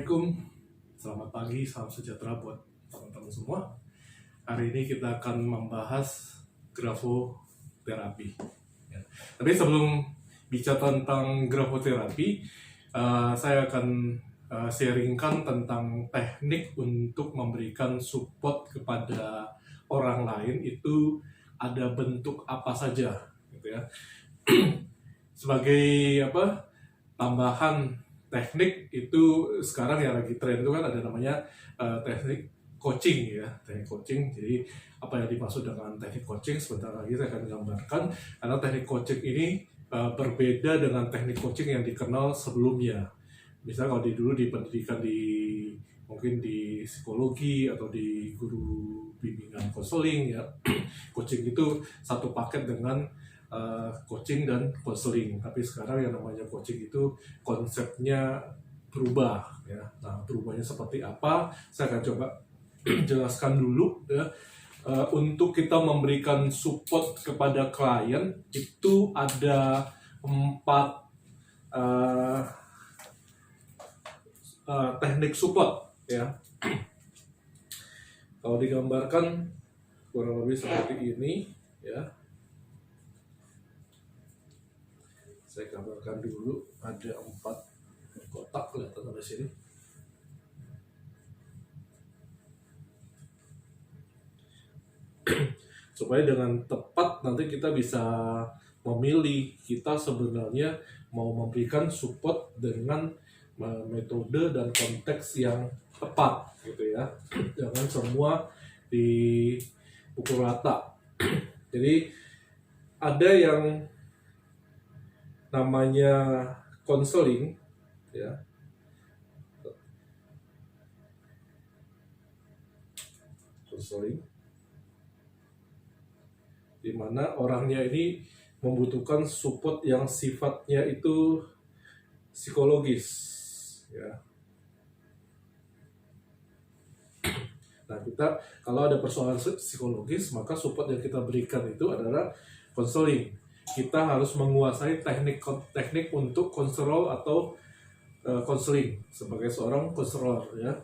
Assalamualaikum, selamat pagi, salam sejahtera buat teman-teman semua. Hari ini kita akan membahas grafoterapi. Ya. Tapi sebelum bicara tentang grafoterapi, saya akan sharingkan tentang teknik untuk memberikan support kepada orang lain itu ada bentuk apa saja, gitu ya. Sebagai tambahan teknik itu sekarang yang lagi tren itu kan ada namanya teknik coaching ya, teknik coaching. Jadi apa yang dimaksud dengan teknik coaching sebentar lagi saya akan gambarkan, karena teknik coaching ini berbeda dengan teknik coaching yang dikenal sebelumnya. Misalnya kalau dulu di pendidikan mungkin di psikologi atau di guru bimbingan konseling ya, coaching itu satu paket dengan coaching dan konseling. Tapi sekarang yang namanya coaching itu konsepnya berubah ya. Nah, berubahnya seperti apa? Saya akan coba jelaskan dulu ya. Untuk kita memberikan support kepada klien itu ada 4 teknik support ya. Kalau digambarkan kurang lebih seperti ini ya. Saya gambarkan dulu, ada 4 kotak kelihatan di sini. Supaya dengan tepat nanti kita bisa memilih kita sebenarnya mau memberikan support dengan metode dan konteks yang tepat gitu ya. Jangan semua dipukul rata. Jadi ada yang namanya konseling ya. Konseling di mana orangnya ini membutuhkan support yang sifatnya itu psikologis ya. Nah, kita kalau ada persoalan psikologis, maka support yang kita berikan itu adalah konseling. Kita harus menguasai teknik untuk konselor atau konseling sebagai seorang konselor ya.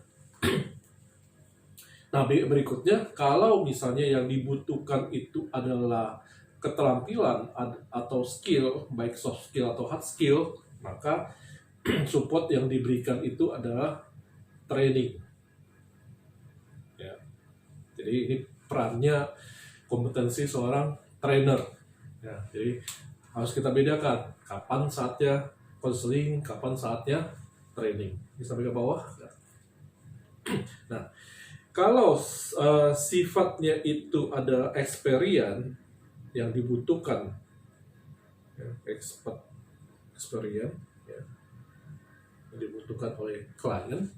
Nah, berikutnya kalau misalnya yang dibutuhkan itu adalah keterampilan atau skill, baik soft skill atau hard skill, maka support yang diberikan itu adalah training ya. Jadi ini perannya kompetensi seorang trainer ya. Jadi harus kita bedakan kapan saatnya konseling, kapan saatnya training. Bisa sampai ke bawah. Nah, kalau sifatnya itu ada experience yang dibutuhkan, ya, experience ya, yang dibutuhkan oleh klien,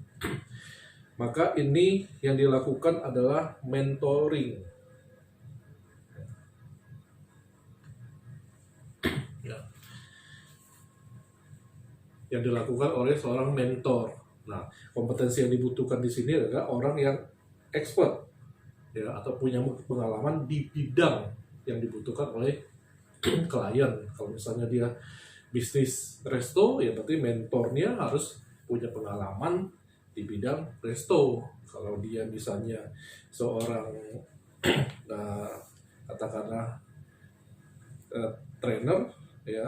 maka ini yang dilakukan adalah mentoring. Yang dilakukan oleh seorang mentor. Nah, kompetensi yang dibutuhkan di sini adalah orang yang expert ya, atau punya pengalaman di bidang yang dibutuhkan oleh klien. Kalau misalnya dia bisnis resto, ya berarti mentornya harus punya pengalaman di bidang resto. Kalau dia misalnya seorang katakanlah trainer ya,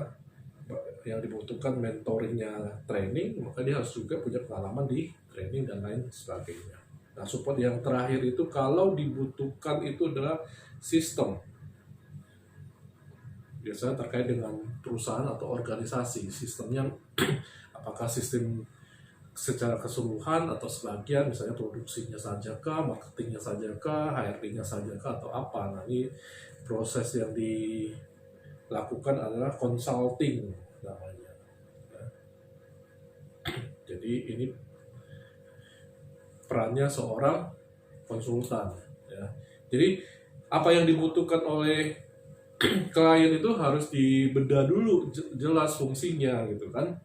yang dibutuhkan mentoringnya training, maka dia harus juga punya pengalaman di training dan lain sebagainya. Nah, support yang terakhir itu kalau dibutuhkan itu adalah sistem. Biasanya terkait dengan perusahaan atau organisasi. Sistemnya apakah sistem secara keseluruhan atau sebagian, misalnya produksinya saja kah, marketingnya saja kah, HRD-nya saja kah, atau apa. Nah, ini proses yang dilakukan adalah consulting namanya. Jadi ini perannya seorang konsultan ya. Jadi apa yang dibutuhkan oleh klien itu harus dibedah dulu jelas fungsinya gitu kan.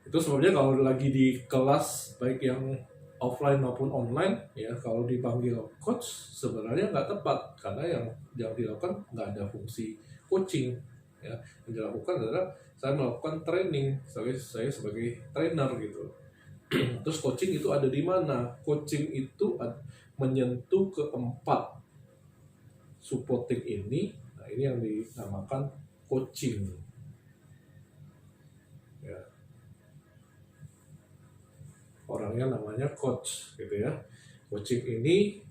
Itu sebabnya kalau lagi di kelas baik yang offline maupun online ya, kalau dipanggil coach sebenarnya nggak tepat, karena yang dilakukan nggak ada fungsi coaching ya. Yang dilakukan adalah saya melakukan training, saya sebagai trainer gitu. Terus coaching itu ada di mana? Coaching itu menyentuh keempat supporting ini. Nah, ini yang dinamakan coaching. Ya. Orangnya namanya coach, gitu ya. Coaching ini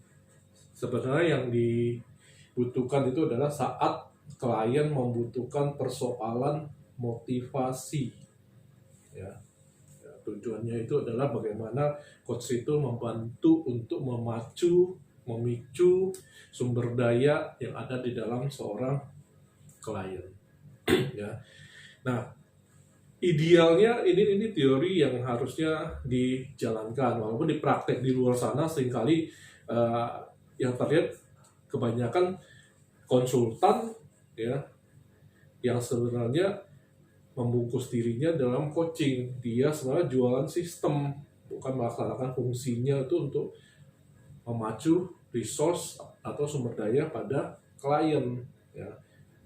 sebenarnya yang dibutuhkan itu adalah saat klien membutuhkan persoalan motivasi. Ya. Tujuannya itu adalah bagaimana coach itu membantu untuk memicu sumber daya yang ada di dalam seorang klien. Ya. Nah, idealnya ini teori yang harusnya dijalankan, walaupun di praktek di luar sana seringkali yang terlihat kebanyakan konsultan ya yang sebenarnya membungkus dirinya dalam coaching. Dia sebenarnya jualan sistem, bukan melaksanakan fungsinya itu untuk memacu resource atau sumber daya pada klien. Ya.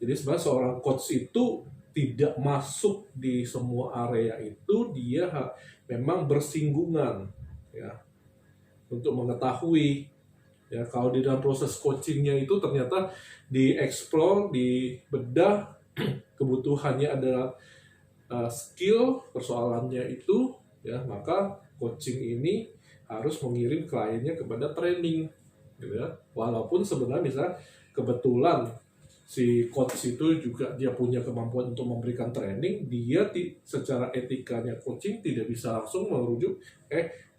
Jadi sebenarnya seorang coach itu tidak masuk di semua area itu, dia memang bersinggungan ya untuk mengetahui ya kalau di dalam proses coachingnya itu ternyata dieksplor, dibedah kebutuhannya adalah skill persoalannya itu ya, maka coaching ini harus mengirim kliennya kepada training gitu ya. Walaupun sebenarnya misalnya kebetulan si coach itu juga dia punya kemampuan untuk memberikan training, dia secara etikanya coaching tidak bisa langsung merujuk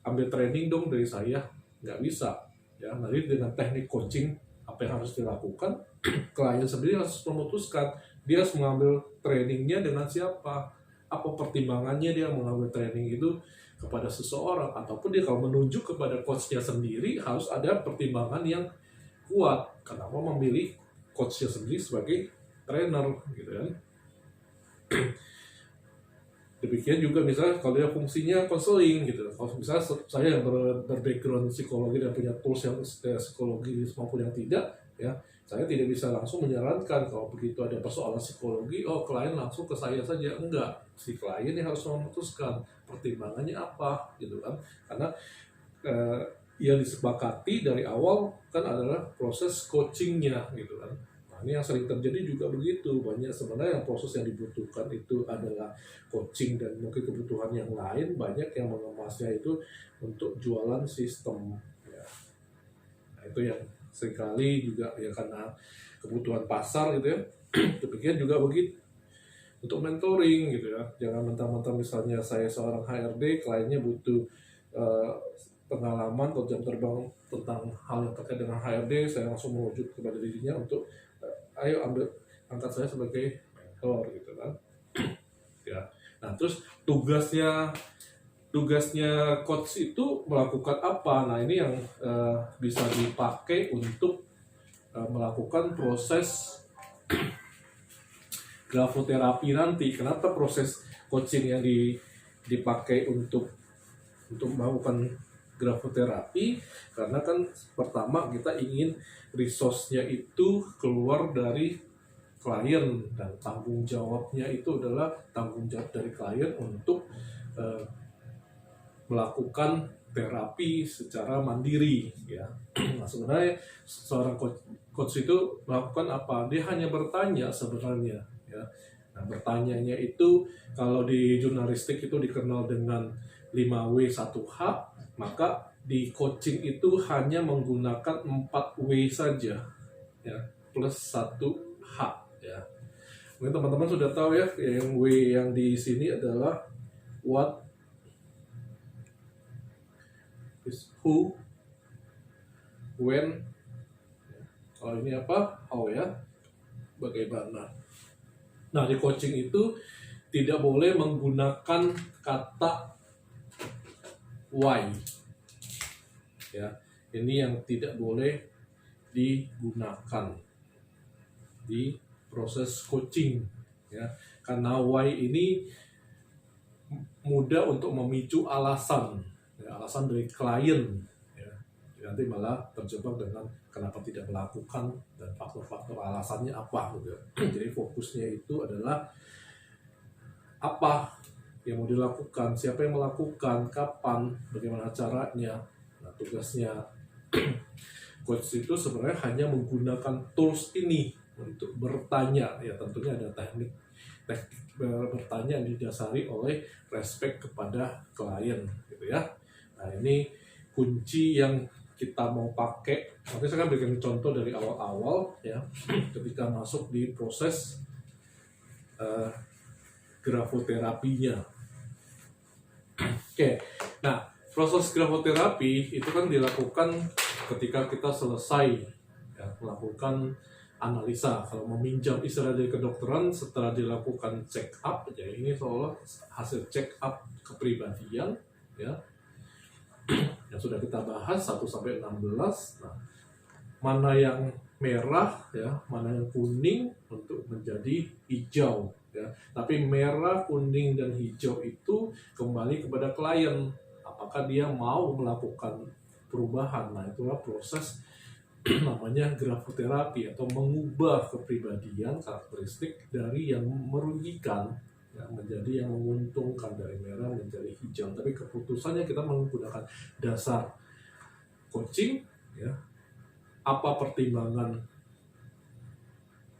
ambil training dong dari saya, nggak bisa ya. Nanti dengan teknik coaching apa yang harus dilakukan klien sendiri harus memutuskan dia harus mengambil trainingnya dengan siapa, apa pertimbangannya dia mengambil training itu kepada seseorang, ataupun dia kalau menunjuk kepada coachnya sendiri harus ada pertimbangan yang kuat kenapa memilih coachnya sendiri sebagai trainer gitu kan. Demikian juga misalnya kalau dia fungsinya konseling gitu, kalau misalnya saya yang berbackground psikologi dan punya tools yang psikologi maupun yang tidak ya, saya tidak bisa langsung menyarankan kalau begitu ada persoalan psikologi, klien langsung ke saya saja. Enggak, si klien yang harus memutuskan pertimbangannya apa gitu kan. Karena yang disepakati dari awal kan adalah proses coachingnya gitu kan. Nah, ini yang sering terjadi juga begitu. Banyak sebenarnya yang proses yang dibutuhkan itu adalah coaching dan mungkin kebutuhan yang lain, banyak yang mengemasnya itu untuk jualan sistem ya. Nah, itu yang seringkali juga ya karena kebutuhan pasar gitu ya. Demikian juga begitu untuk mentoring gitu ya. Jangan mentang-mentang misalnya saya seorang HRD, kliennya butuh pengalaman atau jam terbang tentang hal yang terkait dengan HRD, saya langsung merujuk kepada dirinya untuk ayo angkat saya sebagai mentor gitu kan. Ya. Nah, terus tugasnya coach itu melakukan apa? Nah, ini yang bisa dipakai untuk melakukan proses grafoterapi nanti. Kenapa proses coaching yang dipakai untuk melakukan grafoterapi? Karena kan pertama kita ingin resource-nya itu keluar dari klien, dan tanggung jawabnya itu adalah tanggung jawab dari klien untuk melakukan terapi secara mandiri ya. Nah, sebenarnya seorang coach itu melakukan apa? Dia hanya bertanya sebenarnya ya. Nah, bertanyanya itu kalau di jurnalistik itu dikenal dengan 5W1H, maka di coaching itu hanya menggunakan 4W saja ya, plus 1H ya. Mungkin teman-teman sudah tahu ya, yang W yang di sini adalah what, who, when. Kalau ini apa? How ya, bagaimana. Nah, di coaching itu tidak boleh menggunakan kata why. Ya, ini yang tidak boleh digunakan di proses coaching ya. Karena why ini mudah untuk memicu alasan. Ya, alasan dari klien ya. Nanti malah terjebak dengan kenapa tidak melakukan dan faktor-faktor alasannya apa gitu. Jadi fokusnya itu adalah apa yang mau dilakukan, siapa yang melakukan, kapan, bagaimana caranya, nah tugasnya coach itu sebenarnya hanya menggunakan tools ini untuk bertanya, ya tentunya ada teknik bertanya yang didasari oleh respect kepada klien gitu ya. Nah ini kunci yang kita mau pakai. Nanti saya akan berikan contoh dari awal-awal ya, ketika masuk di proses grafoterapinya. Oke, nah proses grafoterapi itu kan dilakukan ketika kita selesai ya, melakukan analisa. Kalau meminjam istilah dari kedokteran, setelah dilakukan check up, ya ini seolah hasil check up kepribadian ya yang sudah kita bahas 1 sampai 16. Nah, mana yang merah ya, mana yang kuning untuk menjadi hijau ya. Tapi merah, kuning dan hijau itu kembali kepada klien. Apakah dia mau melakukan perubahan? Nah, itulah proses namanya grafoterapi atau mengubah kepribadian karakteristik dari yang merugikan ya, menjadi yang menguntungkan, dari merah menjadi hijau. Tapi keputusannya kita menggunakan dasar coaching ya, apa pertimbangan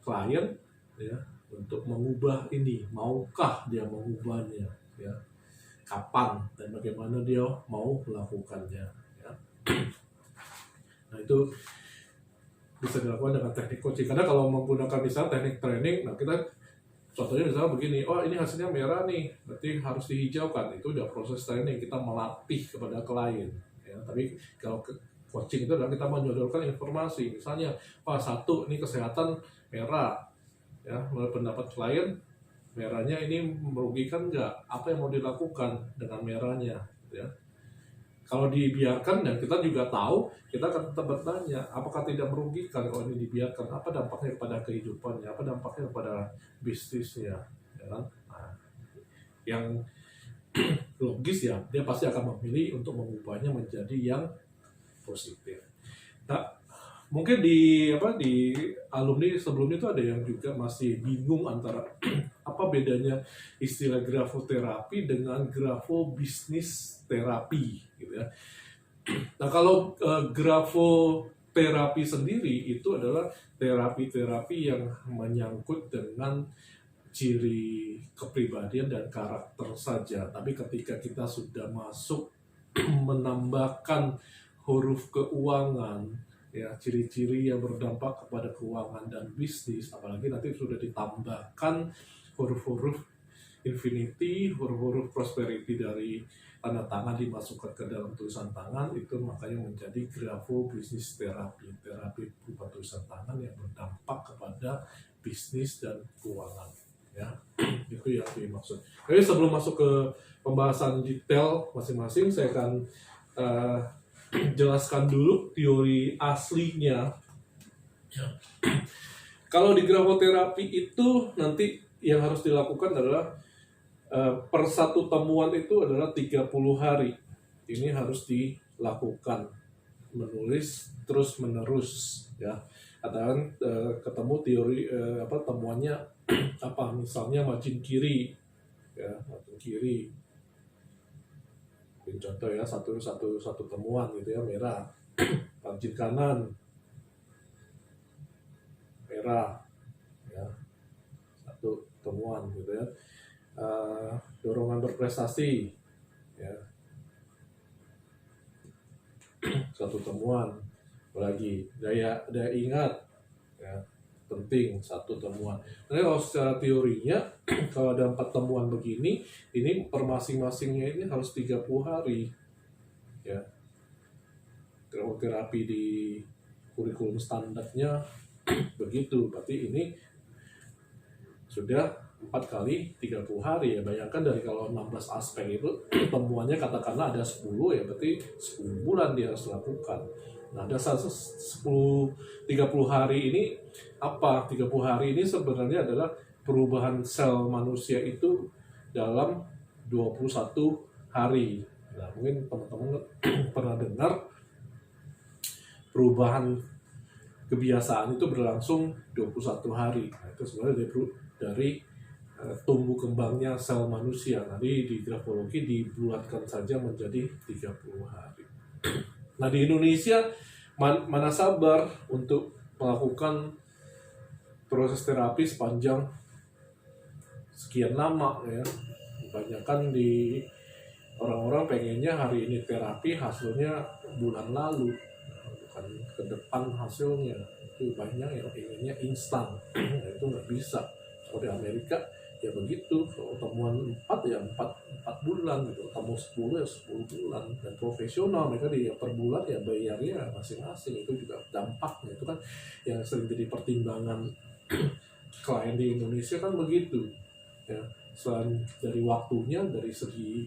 klien ya untuk mengubah ini, maukah dia mengubahnya ya, kapan dan bagaimana dia mau melakukannya ya. Nah itu bisa dilakukan dengan teknik coaching. Karena kalau menggunakan misalnya teknik training, nah kita contohnya misalnya begini, oh ini hasilnya merah nih, berarti harus dihijaukan. Itu udah proses training, kita melatih kepada klien ya. Tapi kalau coaching itu adalah kita menyodorkan informasi, misalnya Pak, 1 ini kesehatan merah ya, menurut pendapat klien merahnya ini merugikan nggak, apa yang mau dilakukan dengan merahnya ya. Kalau dibiarkan, dan kita juga tahu, kita akan tetap bertanya, apakah tidak merugikan kalau ini dibiarkan, apa dampaknya kepada kehidupannya, apa dampaknya kepada bisnisnya ya kan? Nah, yang logis ya, dia pasti akan memilih untuk mengubahnya menjadi yang positif. Nah, mungkin di alumni sebelumnya itu ada yang juga masih bingung antara apa bedanya istilah grafoterapi dengan grafobisnis terapi gitu ya. Nah, kalau grafoterapi sendiri itu adalah terapi-terapi yang menyangkut dengan ciri kepribadian dan karakter saja. Tapi ketika kita sudah masuk menambahkan huruf keuangan ya, ciri-ciri yang berdampak kepada keuangan dan bisnis, apalagi nanti sudah ditambahkan huruf-huruf infinity, huruf-huruf prosperity dari tanda tangan dimasukkan ke dalam tulisan tangan, itu makanya menjadi grafo bisnis terapi, terapi berupa tulisan tangan yang berdampak kepada bisnis dan keuangan ya. Itu yang dimaksud. Jadi sebelum masuk ke pembahasan detail masing-masing, saya akan jelaskan dulu teori aslinya. Kalau di grafoterapi itu nanti yang harus dilakukan adalah per satu temuan itu adalah 30 hari. Ini harus dilakukan, menulis terus menerus ya. Katakan ketemu teori temuannya apa, misalnya margin kiri ya, margin kiri. Contoh ya, satu temuan gitu ya, merah. Margin kanan merah ya, satu temuan gitu ya. Dorongan berprestasi ya, satu temuan. Lagi daya ingat ya, penting, satu temuan. Nah, kalau secara teorinya kalau ada 4 temuan begini, ini per masing-masingnya ini harus 30 hari ya. Grafoterapi di kurikulum standarnya begitu, berarti ini sudah 4 kali 30 hari ya. Bayangkan dari kalau 16 aspek itu temuannya katakanlah ada 10 ya, berarti 10 bulan dia harus lakukan. Nah, ada 30 hari ini apa? 30 hari ini sebenarnya adalah perubahan sel manusia itu dalam 21 hari. Nah, mungkin teman-teman pernah dengar perubahan kebiasaan itu berlangsung 21 hari. Nah, itu sebenarnya dari tumbuh kembangnya sel manusia. Nanti di grafologi dibuatkan saja menjadi 30 hari. Nah di Indonesia mana sabar untuk melakukan proses terapi sepanjang sekian lama ya. Kebanyakan di orang-orang pengennya hari ini terapi, hasilnya bulan lalu, bukan ke depan hasilnya. Itu banyak yang inginnya instan. Nah, itu nggak bisa. Kalau di Amerika ya begitu, kalau temuan 4 ya 4 bulan gitu, temu 10 ya 10 bulan. Dan profesional mereka per bulan ya bayarnya masing-masing. Itu juga dampaknya, itu kan yang sering jadi pertimbangan klien di Indonesia kan begitu ya. Selain dari waktunya, dari segi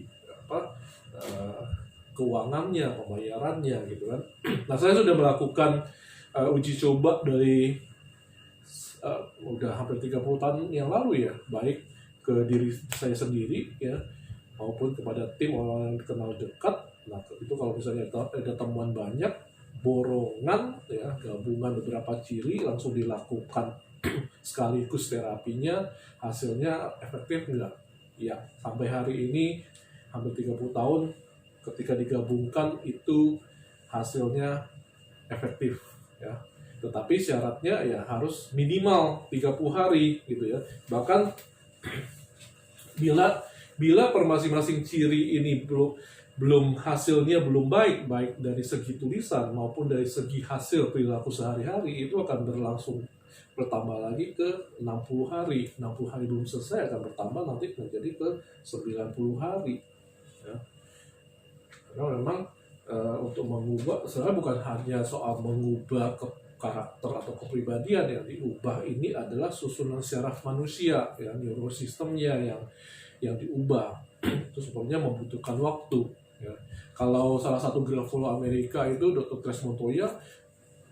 keuangannya, pembayarannya gitu kan. Nah saya sudah melakukan uji coba dari udah hampir 30 tahun yang lalu ya, baik ke diri saya sendiri ya, maupun kepada tim orang yang kenal dekat. Nah itu kalau misalnya ada temuan banyak, borongan ya, gabungan beberapa ciri langsung dilakukan sekaligus terapinya, hasilnya efektif enggak? Ya, sampai hari ini hampir 30 tahun ketika digabungkan itu hasilnya efektif ya. Tetapi syaratnya ya harus minimal 30 hari gitu ya. Bahkan bila per masing-masing ciri ini belum hasilnya belum baik dari segi tulisan maupun dari segi hasil perilaku sehari-hari, itu akan bertambah lagi ke 60 hari. 60 hari belum selesai akan bertambah nanti menjadi ke 90 hari. Ya. Karena memang untuk mengubah, sebenarnya bukan hanya soal mengubah karakter atau kepribadian, yang diubah ini adalah susunan syaraf manusia, ya, neurosistemnya yang diubah. Itu sebenarnya membutuhkan waktu. Ya. Kalau salah satu grafolog Amerika itu Dr. Tres Montoya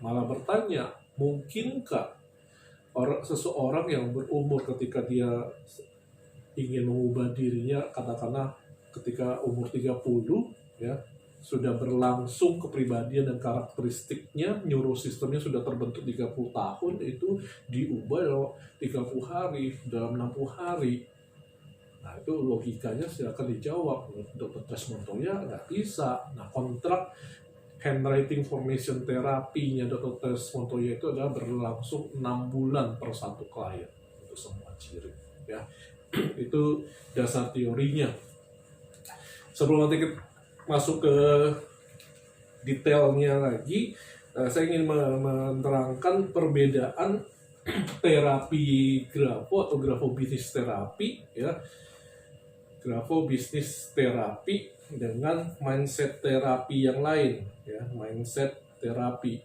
malah bertanya, mungkinkah seseorang yang berumur ketika dia ingin mengubah dirinya, katakanlah ketika umur 30 ya, sudah berlangsung kepribadian dan karakteristiknya, neurosistemnya sudah terbentuk 30 tahun, itu diubah dalam 30 hari, dalam 60 hari. Nah itu logikanya silakan dijawab. Dr. Tres Montoya nggak bisa. Nah kontrak handwriting formation terapinya Dr. Tres Montoya itu adalah berlangsung 6 bulan per satu klien untuk semua ciri ya. Itu dasar teorinya. Sebelum nanti masuk ke detailnya lagi, saya ingin menerangkan perbedaan terapi grafo atau grafobisnis terapi ya. Grafobisnis terapi dengan mindset terapi yang lain ya, mindset terapi.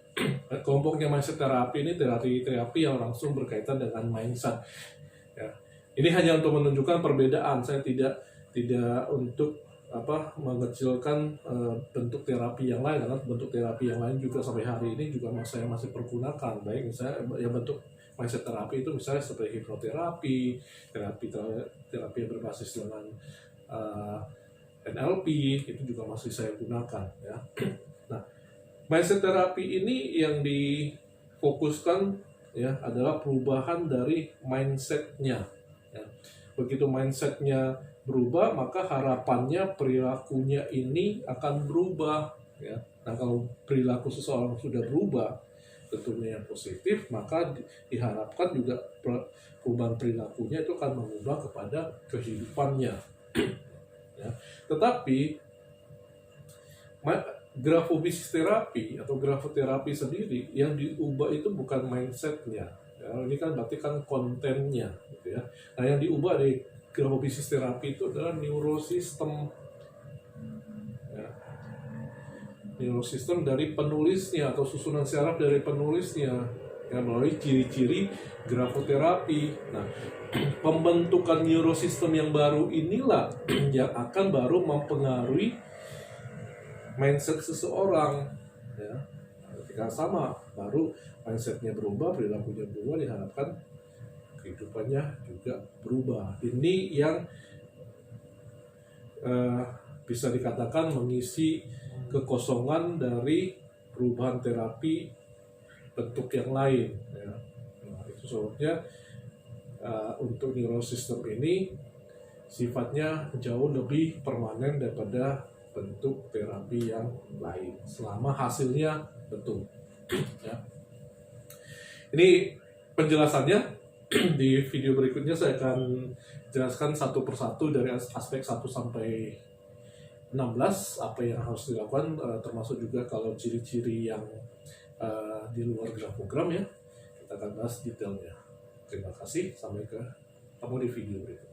Kelompoknya mindset terapi ini terapi yang langsung berkaitan dengan mindset ya. Ini hanya untuk menunjukkan perbedaan. Saya tidak untuk mengecilkan bentuk terapi yang lain, karena bentuk terapi yang lain juga sampai hari ini juga saya masih pergunakan. Baik misalnya yang bentuk mindset terapi itu misalnya seperti hipnoterapi, terapi yang berbasis dengan NLP, itu juga masih saya gunakan ya. Nah, mindset terapi ini yang difokuskan ya adalah perubahan dari mindsetnya ya. Begitu mindsetnya berubah, maka harapannya perilakunya ini akan berubah ya. Nah kalau perilaku seseorang sudah berubah, tentunya yang positif, maka diharapkan juga perubahan perilakunya itu akan mengubah kepada kehidupannya ya. Tetapi grafobisnis terapi atau grafoterapi sendiri yang diubah itu bukan mindsetnya ya. Ini kan berarti kan kontennya gitu ya. Nah yang diubah dari grafobisnis terapi itu adalah neurosistem ya. Neurosistem dari penulisnya atau susunan syaraf dari penulisnya ya, melalui ciri-ciri grafoterapi. Nah, pembentukan neurosistem yang baru inilah yang akan baru mempengaruhi mindset seseorang ya. Ketika sama, baru mindsetnya berubah, perilakunya berubah, diharapkan kehidupannya juga berubah. Ini yang bisa dikatakan mengisi kekosongan dari perubahan terapi bentuk yang lain ya. Nah, itu sebabnya untuk neurosystem ini sifatnya jauh lebih permanen daripada bentuk terapi yang lain selama hasilnya betul. Ya. Ini penjelasannya. Di video berikutnya saya akan jelaskan satu persatu dari aspek 1 sampai 16 apa yang harus dilakukan, termasuk juga kalau ciri-ciri yang di luar grafogram ya. Kita akan bahas detailnya. Terima kasih, sampai ketemu di video berikutnya.